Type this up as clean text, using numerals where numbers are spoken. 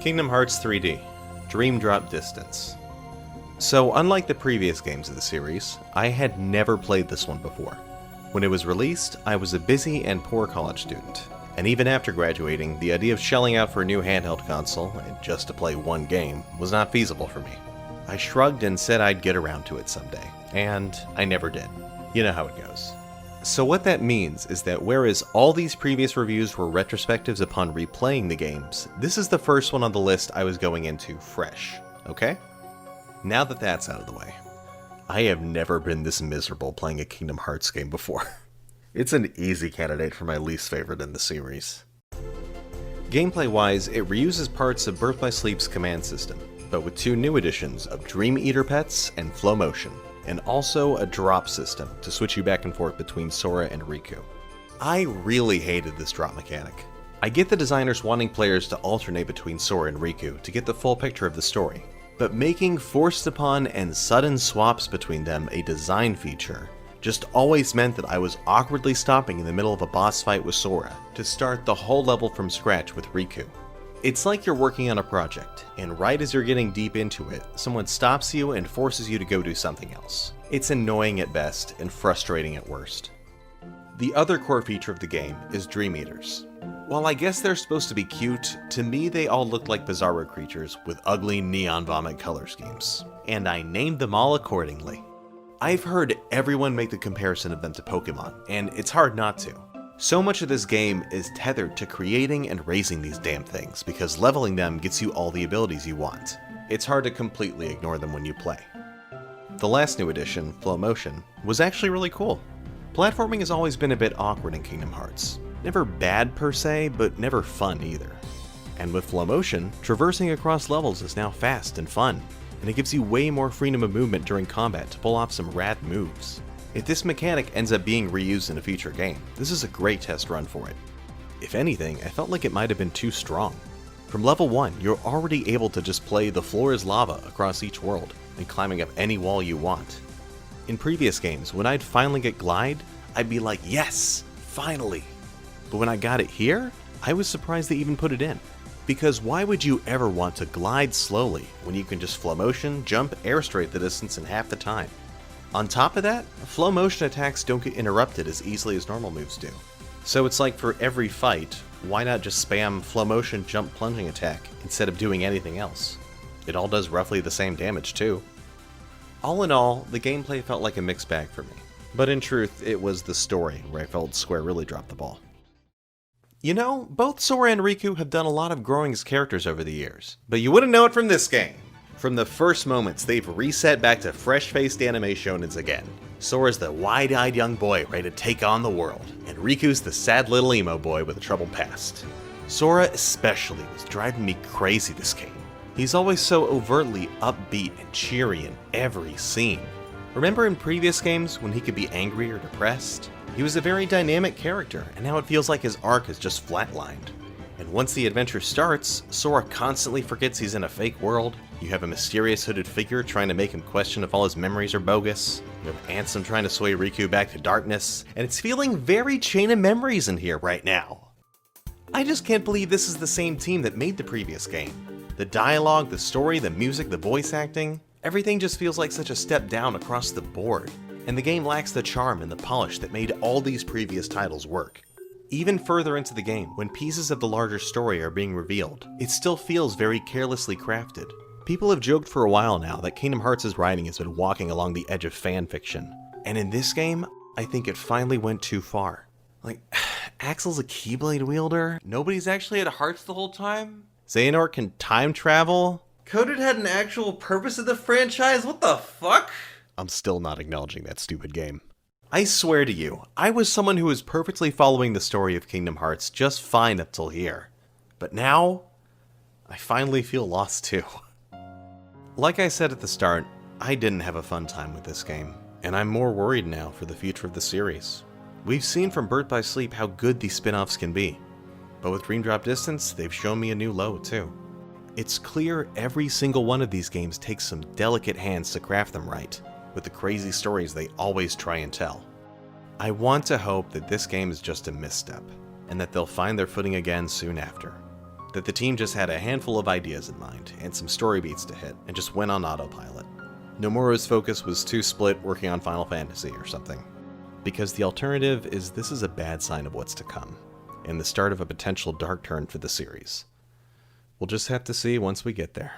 Kingdom Hearts 3D Dream Drop Distance. So unlike the previous games of the series, I had never played this one before. When it was released, I was a busy and poor college student, and even after graduating, the idea of shelling out for a new handheld console, and just to play one game, was not feasible for me. I shrugged and said I'd get around to it someday, and I never did. You know how it goes. So what that means is that whereas all these previous reviews were retrospectives upon replaying the games, this is the first one on the list I was going into fresh, okay? Now that that's out of the way, I have never been this miserable playing a Kingdom Hearts game before. It's an easy candidate for my least favorite in the series. Gameplay-wise, it reuses parts of Birth by Sleep's command system, but with two new additions of Dream Eater pets and Flow Motion, and also a drop system to switch you back and forth between Sora and Riku. I really hated this drop mechanic. I get the designers wanting players to alternate between Sora and Riku to get the full picture of the story, but making forced upon and sudden swaps between them a design feature just always meant that I was awkwardly stopping in the middle of a boss fight with Sora to start the whole level from scratch with Riku. It's like you're working on a project, and right as you're getting deep into it, someone stops you and forces you to go do something else. It's annoying at best and frustrating at worst. The other core feature of the game is Dream Eaters. While I guess they're supposed to be cute, to me they all look like Bizarro creatures with ugly neon vomit color schemes, and I named them all accordingly. I've heard everyone make the comparison of them to Pokemon, and it's hard not to. So much of this game is tethered to creating and raising these damn things, because leveling them gets you all the abilities you want. It's hard to completely ignore them when you play. The last new addition, Flow Motion, was actually really cool. Platforming has always been a bit awkward in Kingdom Hearts. Never bad per se, but never fun either. And with Flow Motion, traversing across levels is now fast and fun, and it gives you way more freedom of movement during combat to pull off some rad moves. If this mechanic ends up being reused in a future game, this is a great test run for it. If anything, I felt like it might have been too strong. From level 1, you're already able to just play the floor is lava across each world, and climbing up any wall you want. In previous games, when I'd finally get Glide, I'd be like, yes, finally! But when I got it here, I was surprised they even put it in. Because why would you ever want to glide slowly when you can just Flow Motion, jump, air straight the distance in half the time? On top of that, Flow Motion attacks don't get interrupted as easily as normal moves do. So it's like for every fight, why not just spam Flow Motion jump plunging attack instead of doing anything else? It all does roughly the same damage too. All in all, the gameplay felt like a mixed bag for me. But in truth, it was the story where I felt Square really dropped the ball. You know, both Sora and Riku have done a lot of growing as characters over the years, but you wouldn't know it from this game. From the first moments, they've reset back to fresh-faced anime shonens again. Sora's the wide-eyed young boy ready to take on the world, and Riku's the sad little emo boy with a troubled past. Sora especially was driving me crazy this game. He's always so overtly upbeat and cheery in every scene. Remember in previous games when he could be angry or depressed? He was a very dynamic character, and now it feels like his arc is just flatlined. And once the adventure starts, Sora constantly forgets he's in a fake world. You have a mysterious hooded figure trying to make him question if all his memories are bogus. You have Ansem trying to sway Riku back to darkness. And it's feeling very Chain of Memories in here right now. I just can't believe this is the same team that made the previous game. The dialogue, the story, the music, the voice acting, everything just feels like such a step down across the board. And the game lacks the charm and the polish that made all these previous titles work. Even further into the game, when pieces of the larger story are being revealed, it still feels very carelessly crafted. People have joked for a while now that Kingdom Hearts' writing has been walking along the edge of fanfiction. And in this game, I think it finally went too far. Like, Axel's a Keyblade wielder? Nobody's actually at Hearts the whole time? Xehanort can time travel? Coded had an actual purpose of the franchise? What the fuck? I'm still not acknowledging that stupid game. I swear to you, I was someone who was perfectly following the story of Kingdom Hearts just fine up till here. But now, I finally feel lost too. Like I said at the start, I didn't have a fun time with this game, and I'm more worried now for the future of the series. We've seen from Birth by Sleep how good these spin-offs can be, but with Dream Drop Distance, they've shown me a new low too. It's clear every single one of these games takes some delicate hands to craft them right, with the crazy stories they always try and tell. I want to hope that this game is just a misstep, and that they'll find their footing again soon after. that the team just had a handful of ideas in mind and some story beats to hit and just went on autopilot. Nomura's focus was too split working on Final Fantasy or something. Because the alternative is this is a bad sign of what's to come, and the start of a potential dark turn for the series. We'll just have to see once we get there.